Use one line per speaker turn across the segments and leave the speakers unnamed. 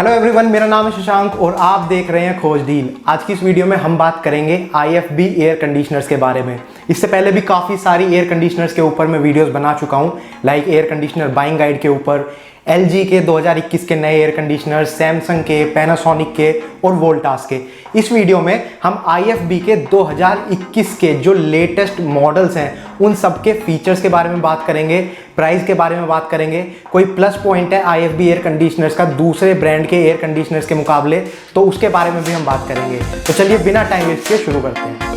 Hello everyone, मेरा नाम है शशांक और आप देख रहे हैं खोज डील। आज की इस वीडियो में हम बात करेंगे IFB एयर कंडीशनर्स के बारे में। इससे पहले भी काफ़ी सारी एयर कंडीशनर्स के ऊपर मैं वीडियोस बना चुका हूं, like air conditioner buying guide के ऊपर, LG के 2021 के नए एयर कंडीशनर, सैमसंग के, पैनासोनिक के और वोल्टास के। इस वीडियो में हम IFB के 2021 के जो लेटेस्ट मॉडल्स हैं उन सब के फीचर्स के बारे में बात करेंगे, प्राइस के बारे में बात करेंगे, कोई प्लस पॉइंट है IFB एयर कंडीशनर्स का दूसरे ब्रांड के एयर कंडीशनर्स के मुकाबले तो उसके बारे में भी हम बात करेंगे। तो चलिए बिना टाइम वेस्ट किए शुरू करते हैं।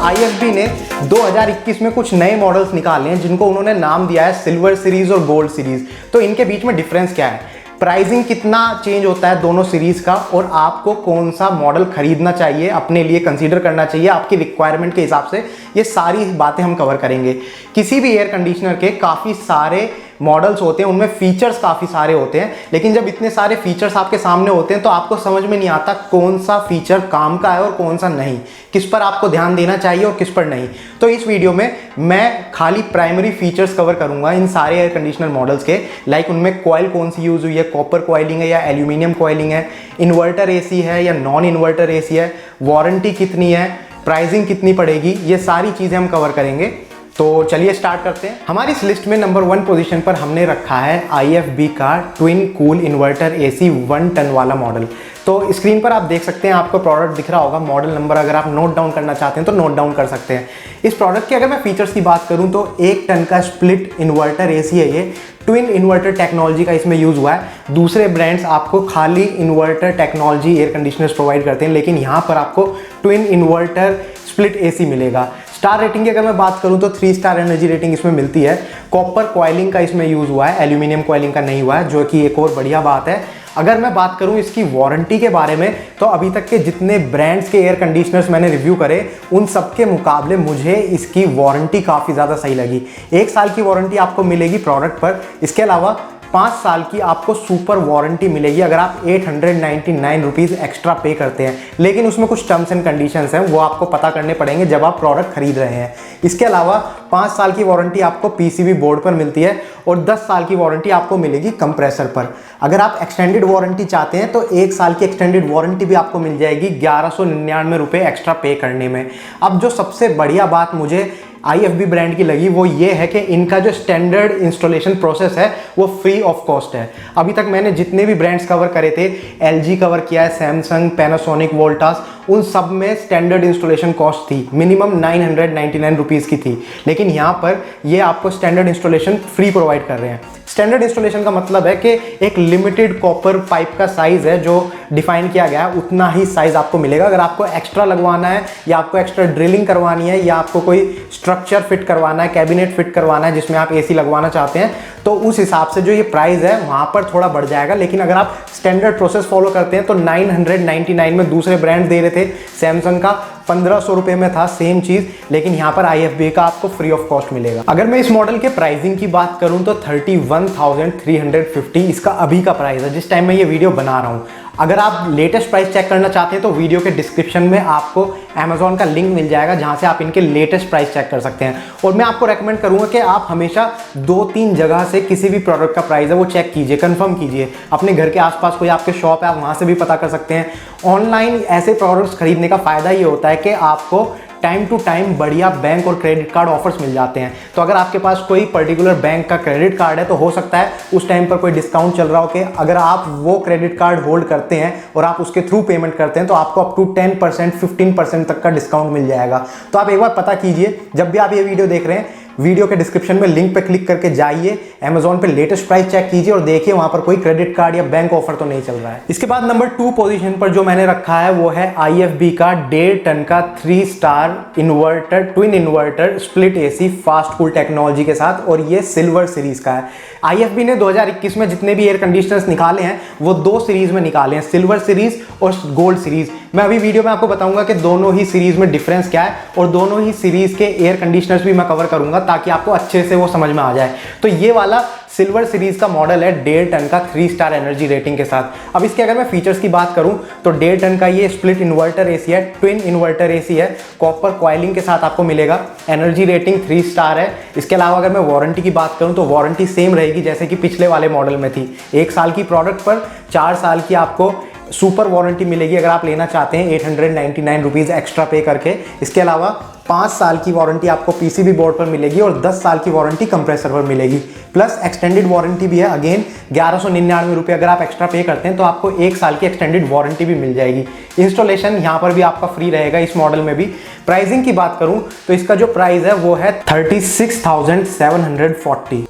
IFB ने 2021 में कुछ नए मॉडल्स निकाले हैं जिनको उन्होंने नाम दिया है सिल्वर सीरीज और गोल्ड सीरीज। तो इनके बीच में डिफरेंस क्या है, प्राइसिंग कितना चेंज होता है दोनों सीरीज का, और आपको कौन सा मॉडल खरीदना चाहिए, अपने लिए कंसीडर करना चाहिए आपकी रिक्वायरमेंट के हिसाब से, ये सारी बातें हम कवर करेंगे। किसी भी एयर कंडीशनर के काफ़ी सारे मॉडल्स होते हैं, उनमें फीचर्स काफ़ी सारे होते हैं, लेकिन जब इतने सारे फीचर्स आपके सामने होते हैं तो आपको समझ में नहीं आता कौन सा फीचर काम का है और कौन सा नहीं, किस पर आपको ध्यान देना चाहिए और किस पर नहीं। तो इस वीडियो में मैं खाली प्राइमरी फीचर्स कवर करूंगा इन सारे एयर कंडीशनर मॉडल्स के, लाइक उनमें कॉइल कौन सी यूज़ हुई है, कॉपर कॉइलिंग है या एल्यूमिनियम कॉइलिंग है, इन्वर्टर AC है या नॉन इन्वर्टर AC है, वारंटी कितनी है, प्राइसिंग कितनी पड़ेगी, ये सारी चीज़ें हम कवर करेंगे। तो चलिए स्टार्ट करते हैं। हमारी इस लिस्ट में नंबर 1 पोजीशन पर हमने रखा है IFB का twin cool inverter AC 1 ton वाला मॉडल। तो स्क्रीन पर आप देख सकते हैं, आपको प्रोडक्ट दिख रहा होगा, मॉडल नंबर अगर आप नोट डाउन करना चाहते हैं तो नोट डाउन कर सकते हैं। इस प्रोडक्ट के अगर मैं फीचर्स की बात करूं तो 1 टन का स्प्लिट इन्वर्टर AC है, ये ट्विन इन्वर्टर टेक्नोलॉजी का इसमें यूज़ हुआ है। दूसरे ब्रांड्स आपको खाली inverter technology air conditioners provide करते हैं, लेकिन यहाँ पर आपको ट्विन इन्वर्टर स्प्लिट AC मिलेगा। स्टार रेटिंग की अगर मैं बात करूं तो 3 स्टार एनर्जी रेटिंग इसमें मिलती है। कॉपर कॉइलिंग का इसमें यूज़ हुआ है, एल्यूमिनियम कॉइलिंग का नहीं हुआ है, जो कि एक और बढ़िया बात है। अगर मैं बात करूं इसकी वारंटी के बारे में तो अभी तक के जितने ब्रांड्स के एयर कंडीशनर्स मैंने रिव्यू करे उन सब के मुकाबले मुझे इसकी वारंटी काफ़ी ज़्यादा सही लगी। 1 साल की वारंटी आपको मिलेगी प्रोडक्ट पर, इसके अलावा 5 साल की आपको सुपर वारंटी मिलेगी अगर आप 899 रुपीज़ एक्स्ट्रा पे करते हैं, लेकिन उसमें कुछ टर्म्स एंड कंडीशंस हैं, वो आपको पता करने पड़ेंगे जब आप प्रोडक्ट खरीद रहे हैं। इसके अलावा 5 साल की वारंटी आपको PCB बोर्ड पर मिलती है और 10 साल की वारंटी आपको मिलेगी कंप्रेसर पर। अगर आप एक्सटेंडेड वारंटी चाहते हैं तो 1 साल की एक्सटेंडेड वारंटी भी आपको मिल जाएगी 1199 रुपये एक्स्ट्रा पे करने में। अब जो सबसे बढ़िया बात मुझे IFB ब्रांड की लगी वो ये है कि इनका जो स्टैंडर्ड इंस्टॉलेशन प्रोसेस है वो फ्री ऑफ कॉस्ट है। अभी तक मैंने जितने भी ब्रांड्स कवर करे थे, LG कवर किया है, सैमसंग, पैनासोनिक, वोल्टास, उन सब में स्टैंडर्ड इंस्टॉलेशन कॉस्ट थी, मिनिमम 999 रुपीज़ की थी, लेकिन यहाँ पर ये आपको स्टैंडर्ड इंस्टॉलेशन फ्री प्रोवाइड कर रहे हैं। स्टैंडर्ड इंस्टॉलेशन का मतलब है कि एक लिमिटेड कॉपर पाइप का साइज़ है जो डिफाइन किया गया है, उतना ही साइज़ आपको मिलेगा। अगर आपको एक्स्ट्रा लगवाना है या आपको एक्स्ट्रा ड्रिलिंग करवानी है या आपको कोई स्ट्रक्चर फिट करवाना है, कैबिनेट फिट करवाना है जिसमें आप AC लगवाना चाहते हैं, तो उस हिसाब से जो ये प्राइस है वहाँ पर थोड़ा बढ़ जाएगा। लेकिन अगर आप स्टैंडर्ड प्रोसेस फॉलो करते हैं तो 999 में दूसरे ब्रांड दे रहे थे, सैमसंग का 1500 रुपये में था सेम चीज़, लेकिन यहाँ पर IFB का आपको फ्री ऑफ कॉस्ट मिलेगा। अगर मैं इस मॉडल के प्राइसिंग की बात करूँ तो 31,350 इसका अभी का प्राइस है जिस टाइम मैं ये वीडियो बना रहा हूँ। अगर आप लेटेस्ट प्राइस चेक करना चाहते हैं तो वीडियो के डिस्क्रिप्शन में आपको अमेजॉन का लिंक मिल जाएगा जहां से आप इनके लेटेस्ट प्राइस चेक कर सकते हैं। और मैं आपको रेकमेंड करूंगा कि आप हमेशा 2-3 जगह से किसी भी प्रोडक्ट का प्राइस है वो चेक कीजिए, कंफर्म कीजिए। अपने घर के आसपास कोई आपके शॉप है, आप वहां से भी पता कर सकते हैं। ऑनलाइन ऐसे प्रोडक्ट्स खरीदने का फ़ायदा ये होता है कि आपको टाइम टू टाइम बढ़िया बैंक और क्रेडिट कार्ड ऑफर्स मिल जाते हैं। तो अगर आपके पास कोई पर्टिकुलर बैंक का क्रेडिट कार्ड है तो हो सकता है उस टाइम पर कोई डिस्काउंट चल रहा हो कि अगर आप वो क्रेडिट कार्ड होल्ड करते हैं और आप उसके थ्रू पेमेंट करते हैं तो आपको अप टू 10%, 15% तक का डिस्काउंट मिल जाएगा। तो आप एक बार पता कीजिए, जब भी आप ये वीडियो देख रहे हैं वीडियो के डिस्क्रिप्शन में लिंक पे क्लिक करके जाइए, अमेजॉन पे लेटेस्ट प्राइस चेक कीजिए और देखिए वहां पर कोई क्रेडिट कार्ड या बैंक ऑफर तो नहीं चल रहा है। इसके बाद नंबर 2 पोजीशन पर जो मैंने रखा है वो है IFB का 1.5 टन का 3 star inverter twin inverter split AC fast cool technology के साथ, और ये सिल्वर सीरीज का है। IFB ने 2021 में जितने भी एयर कंडीशनर्स निकाले हैं वो 2 सीरीज में निकाले हैं, सिल्वर सीरीज और गोल्ड सीरीज। मैं अभी वीडियो में आपको बताऊंगा कि दोनों ही सीरीज में डिफरेंस क्या है और दोनों ही सीरीज के एयर कंडीशनर्स भी मैं कवर करूंगा ताकि आपको अच्छे से वो समझ में आ जाए। तो ये वाला सिल्वर सीरीज का मॉडल है 1.5 टन का 3 स्टार एनर्जी रेटिंग के साथ। अब इसके अगर मैं फीचर्स की बात करूं तो 1.5 टन का ये स्प्लिट इन्वर्टर एसी है, ट्विन इन्वर्टर एसी है, कॉपर कॉइलिंग के साथ आपको मिलेगा, एनर्जी रेटिंग 3 स्टार है। इसके अलावा अगर मैं वारंटी की बात करूं तो वारंटी सेम रहेगी जैसे कि पिछले वाले मॉडल में थी। 1 साल की प्रोडक्ट पर 4 साल की आपको सुपर वारंटी मिलेगी अगर आप लेना चाहते हैं 899 रुपीज़ एक्स्ट्रा पे करके। इसके अलावा 5 साल की वारंटी आपको पीसीबी बोर्ड पर मिलेगी और 10 साल की वारंटी कंप्रेसर पर मिलेगी, प्लस एक्सटेंडेड वारंटी भी है। अगेन 1199 रुपये अगर आप एक्स्ट्रा पे करते हैं तो आपको 1 साल की एक्सटेंडेड वारंटी भी मिल जाएगी। इंस्टॉलेशन यहाँ पर भी आपका फ्री रहेगा इस मॉडल में भी। प्राइसिंग की बात करूँ तो इसका जो प्राइस है वो है 36,740।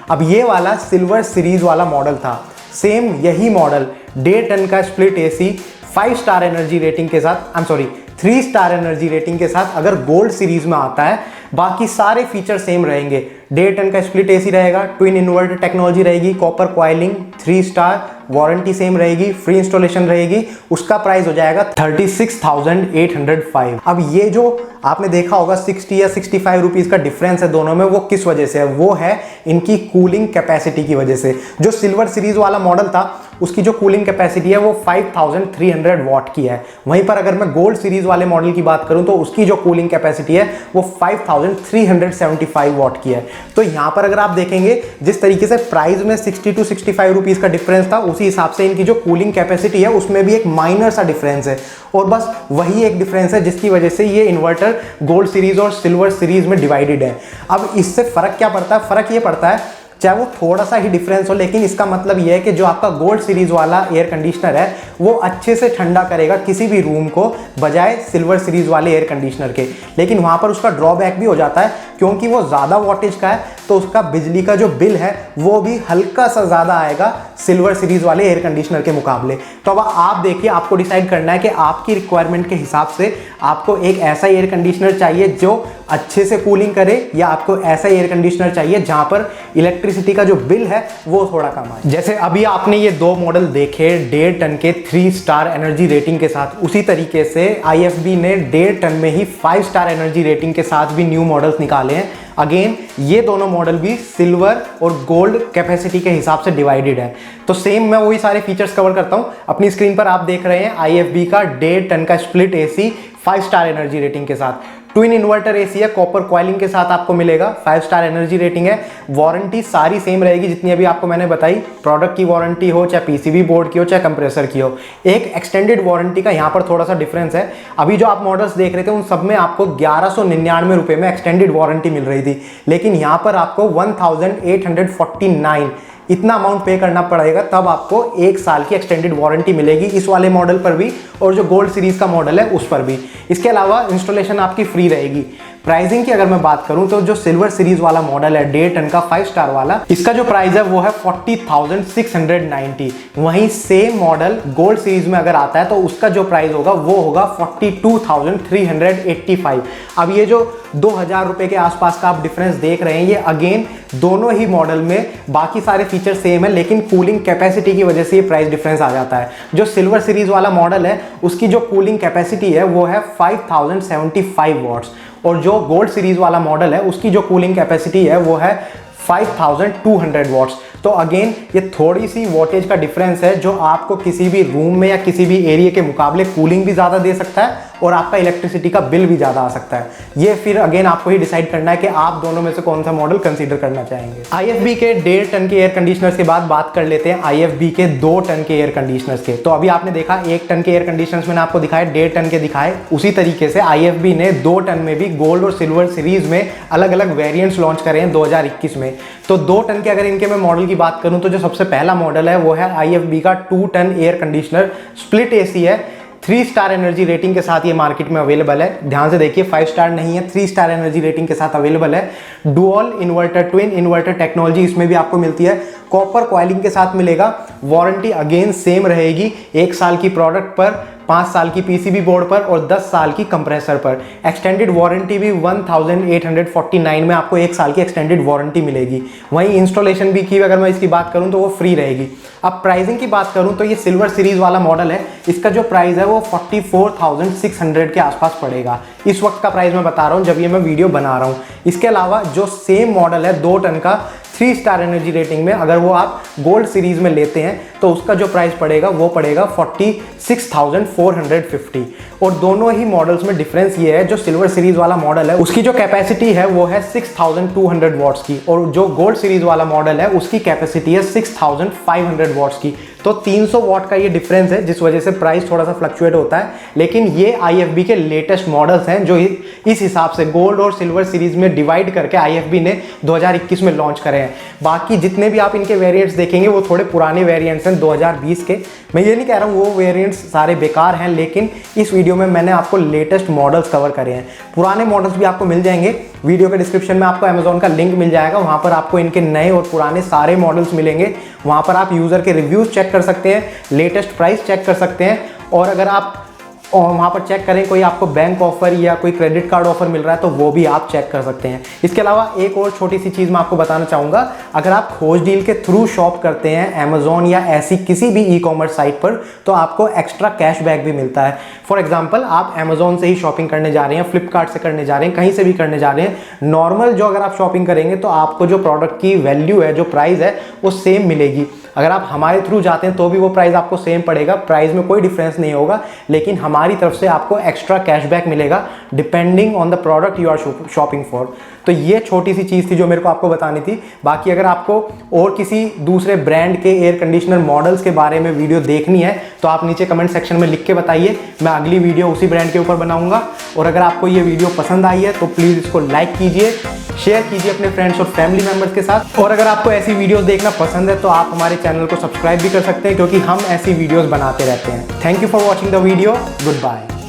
अब ये वाला सिल्वर सीरीज वाला मॉडल था, सेम यही मॉडल 1.5 टन का split AC 5 star energy rating के साथ 3 स्टार एनर्जी रेटिंग के साथ अगर गोल्ड सीरीज में आता है। बाकी सारे फीचर सेम रहेंगे। 1.5 टन का स्प्लिट एसी रहेगा, ट्विन इन्वर्टर टेक्नोलॉजी रहेगी, copper coiling, 3 star, warranty same रहेगी, फ्री इंस्टॉलेशन रहेगी। उसका प्राइस हो जाएगा 36,805। अब ये जो आपने देखा होगा 60 या 65 रुपीज़ का डिफरेंस है दोनों में, वो किस वजह से है? वो है इनकी कूलिंग कैपेसिटी की वजह से। जो सिल्वर सीरीज वाला मॉडल था उसकी जो कूलिंग कैपेसिटी है वो 5300 वाट की है। वहीं पर अगर मैं गोल्ड सीरीज वाले मॉडल की बात करूं तो उसकी जो कूलिंग कैपेसिटी है वो 5375 वाट की है। तो यहां पर अगर आप देखेंगे जिस तरीके से प्राइस में 60 to 65 रुपीज़ का डिफरेंस था, उसी हिसाब से इनकी जो कूलिंग कैपेसिटी है उसमें भी एक माइनर सा डिफरेंस है। और बस वही एक डिफरेंस है जिसकी वजह से ये इन्वर्टर गोल्ड सीरीज और सिल्वर सीरीज में डिवाइडेड है। अब इससे फर्क क्या पड़ता है? फर्क ये पड़ता है चाहे वो थोड़ा सा ही डिफरेंस हो, लेकिन इसका मतलब यह है कि जो आपका गोल्ड सीरीज वाला एयर कंडीशनर है वो अच्छे से ठंडा करेगा किसी भी रूम को, बजाय सिल्वर सीरीज वाले एयर कंडीशनर के। लेकिन वहाँ पर उसका ड्रॉबैक भी हो जाता है क्योंकि वो ज़्यादा वॉटेज का है, तो उसका बिजली का जो बिल है वो भी हल्का सा ज़्यादा आएगा सिल्वर सीरीज वाले एयर कंडीशनर के मुकाबले। तो अब आप देखिए, आपको डिसाइड करना है कि आपकी रिक्वायरमेंट के हिसाब से आपको एक ऐसा एयर कंडीशनर चाहिए जो अच्छे से कूलिंग करे, या आपको ऐसा एयर कंडीशनर चाहिए जहां पर इलेक्ट्रिसिटी का जो बिल है वो थोड़ा कम आए। जैसे अभी आपने ये 2 मॉडल देखे 1.5 टन के 3 स्टार एनर्जी रेटिंग के साथ, उसी तरीके से IFB ने 1.5 टन में ही 5 स्टार एनर्जी रेटिंग के साथ भी न्यू मॉडल्स निकाले हैं। अगेन ये दोनों मॉडल भी सिल्वर और गोल्ड कैपेसिटी के हिसाब से डिवाइडेड है। तो सेम मैं वही सारे फीचर्स कवर करता हूं। अपनी स्क्रीन पर आप देख रहे हैं IFB का 1.5 टन का split AC 5 star energy rating के साथ, ट्विन इन्वर्टर एसी है, कॉपर कॉइलिंग के साथ आपको मिलेगा, 5 स्टार एनर्जी रेटिंग है। वारंटी सारी सेम रहेगी जितनी अभी आपको मैंने बताई, प्रोडक्ट की वारंटी हो, चाहे पीसीबी बोर्ड की हो, चाहे कंप्रेसर की हो। एक एक्सटेंडेड वारंटी का यहाँ पर थोड़ा सा डिफरेंस है। अभी जो आप मॉडल्स देख रहे थे उन सब में आपको 1199 रुपये में एक्सटेंडेड वारंटी मिल रही थी, लेकिन यहाँ पर आपको 1849 इतना अमाउंट पे करना पड़ेगा, तब आपको 1 साल की एक्सटेंडेड वारंटी मिलेगी इस वाले मॉडल पर भी और जो गोल्ड सीरीज का मॉडल है उस पर भी। इसके अलावा इंस्टॉलेशन आपकी फ्री रहेगी। प्राइसिंग की अगर मैं बात करूं तो जो सिल्वर सीरीज वाला मॉडल है 1.5 टन का 5 स्टार वाला, इसका जो प्राइस है वो है 40,690। वहीं सेम मॉडल गोल्ड सीरीज में अगर आता है तो उसका जो प्राइस होगा वो होगा 42,385। अब ये जो 2,000 रुपए के आसपास का आप डिफरेंस देख रहे हैं, ये अगेन दोनों ही मॉडल में बाकी सारे फीचर सेम है, लेकिन कूलिंग कैपेसिटी की वजह से ये प्राइस डिफरेंस आ जाता है। जो सिल्वर सीरीज वाला मॉडल है उसकी जो कूलिंग कैपेसिटी है वो है 5075 वॉट्स, और जो गोल्ड सीरीज वाला मॉडल है उसकी जो कूलिंग कैपेसिटी है वो है 5200 वॉट्स। तो अगेन ये थोड़ी सी वोल्टेज का डिफरेंस है जो आपको किसी भी रूम में या किसी भी एरिया के मुकाबले कूलिंग भी ज़्यादा दे सकता है और आपका इलेक्ट्रिसिटी का बिल भी ज़्यादा आ सकता है। ये फिर अगेन आपको ही डिसाइड करना है कि आप दोनों में से कौन सा मॉडल कंसीडर करना चाहेंगे। IFB के 1.5 टन के एयर कंडीशनर्स के बाद बात कर लेते हैं IFB के 2 टन के एयर कंडीशनर्स के। तो अभी आपने देखा 1 टन के एयर कंडीशनर्स मैंने आपको दिखाए, 1.5 टन के दिखाए। उसी तरीके से IFB ने 2 टन में भी गोल्ड और सिल्वर सीरीज में अलग अलग वेरिएंट्स लॉन्च करे हैं 2021 में। तो 2 टन के अगर इनके मैं मॉडल की बात करूं तो जो सबसे पहला मॉडल है वो है IFB का 2 ton air conditioner split AC है, 3 स्टार एनर्जी रेटिंग के साथ ये मार्केट में अवेलेबल है। ध्यान से देखिए 5 स्टार नहीं है, 3 स्टार एनर्जी रेटिंग के साथ अवेलेबल है। Dual inverter twin inverter technology इसमें भी आपको मिलती है, कॉपर कॉइलिंग के साथ मिलेगा। वारंटी अगेन सेम रहेगी, 1 साल की प्रोडक्ट पर, 5 साल की पीसीबी बोर्ड पर और 10 साल की कंप्रेसर पर। एक्सटेंडेड वारंटी भी 1849 में आपको 1 साल की एक्सटेंडेड वारंटी मिलेगी। वहीं इंस्टॉलेशन भी की अगर मैं इसकी बात करूं तो वो फ्री रहेगी। अब प्राइसिंग की बात करूं तो ये सिल्वर सीरीज वाला मॉडल है, इसका जो प्राइस है वो 44,600 के आसपास पड़ेगा। इस वक्त का प्राइस मैं बता रहा हूं जब ये मैं वीडियो बना रहा हूं। इसके अलावा जो सेम मॉडल है 2 टन का 3 स्टार एनर्जी रेटिंग में अगर वो आप गोल्ड सीरीज में लेते हैं तो उसका जो प्राइस पड़ेगा वो पड़ेगा 46,450। और दोनों ही मॉडल्स में डिफरेंस ये है, जो सिल्वर सीरीज वाला मॉडल है उसकी जो कैपेसिटी है वो है 6,200 वॉट्स की, और जो गोल्ड सीरीज वाला मॉडल है उसकी कैपेसिटी है 6,500 वॉट्स की। तो 300 वॉट का ये डिफरेंस है, जिस वजह से प्राइस थोड़ा सा फ्लक्चुएट होता है। लेकिन ये IFB के लेटेस्ट मॉडल्स हैं जो इस हिसाब से गोल्ड और सिल्वर सीरीज में डिवाइड करके IFB ने 2021 में लॉन्च करे हैं। बाकी जितने भी आप इनके वेरिएंट्स देखेंगे वो थोड़े पुराने वेरिएंट्स हैं 2020 के। मैं ये नहीं कह रहा हूँ वो वेरिएंट्स सारे बेकार हैं, लेकिन इस वीडियो में मैंने आपको लेटेस्ट मॉडल्स कवर करे हैं। पुराने मॉडल्स भी आपको मिल जाएंगे, वीडियो के डिस्क्रिप्शन में आपको अमेजोन का लिंक मिल जाएगा, वहाँ पर आपको इनके नए और पुराने सारे मॉडल्स मिलेंगे। वहाँ पर आप यूज़र के रिव्यूज़ चेक कर सकते हैं, लेटेस्ट प्राइस चेक कर सकते हैं, और अगर आप वहाँ पर चेक करें कोई आपको बैंक ऑफर या कोई क्रेडिट कार्ड ऑफर मिल रहा है तो वो भी आप चेक कर सकते हैं। इसके अलावा एक और छोटी सी चीज़ मैं आपको बताना चाहूँगा, अगर आप खोज डील के थ्रू शॉप करते हैं अमेजोन या ऐसी किसी भी ई-कॉमर्स साइट पर तो आपको एक्स्ट्रा कैशबैक भी मिलता है। फॉर एग्जाम्पल आप अमेजोन से ही शॉपिंग करने जा रहे हैं, फ्लिपकार्ट से करने जा रहे हैं, कहीं से भी करने जा रहे हैं, नॉर्मल जो अगर आप शॉपिंग करेंगे तो आपको जो प्रोडक्ट की वैल्यू है, जो प्राइस है वो सेम मिलेगी। अगर आप हमारे थ्रू जाते हैं तो भी वो प्राइस आपको सेम पड़ेगा, प्राइस में कोई डिफरेंस नहीं होगा, लेकिन हमारी तरफ से आपको एक्स्ट्रा कैशबैक मिलेगा depending on the product you are shopping for. तो ये छोटी सी चीज़ थी जो मेरे को आपको बतानी थी। बाकी अगर आपको और किसी दूसरे ब्रांड के एयर कंडीशनर मॉडल्स के बारे में वीडियो देखनी है तो आप नीचे कमेंट सेक्शन में लिख के बताइए, मैं अगली वीडियो उसी ब्रांड के ऊपर बनाऊंगा। और अगर आपको ये वीडियो पसंद आई है तो प्लीज़ इसको लाइक कीजिए, शेयर कीजिए अपने फ्रेंड्स और फैमिली मेम्बर्स के साथ। और अगर आपको ऐसी वीडियोस देखना पसंद है तो आप हमारे चैनल को सब्सक्राइब भी कर सकते हैं, क्योंकि हम ऐसी वीडियोस बनाते रहते हैं। Thank you for watching the video, good bye.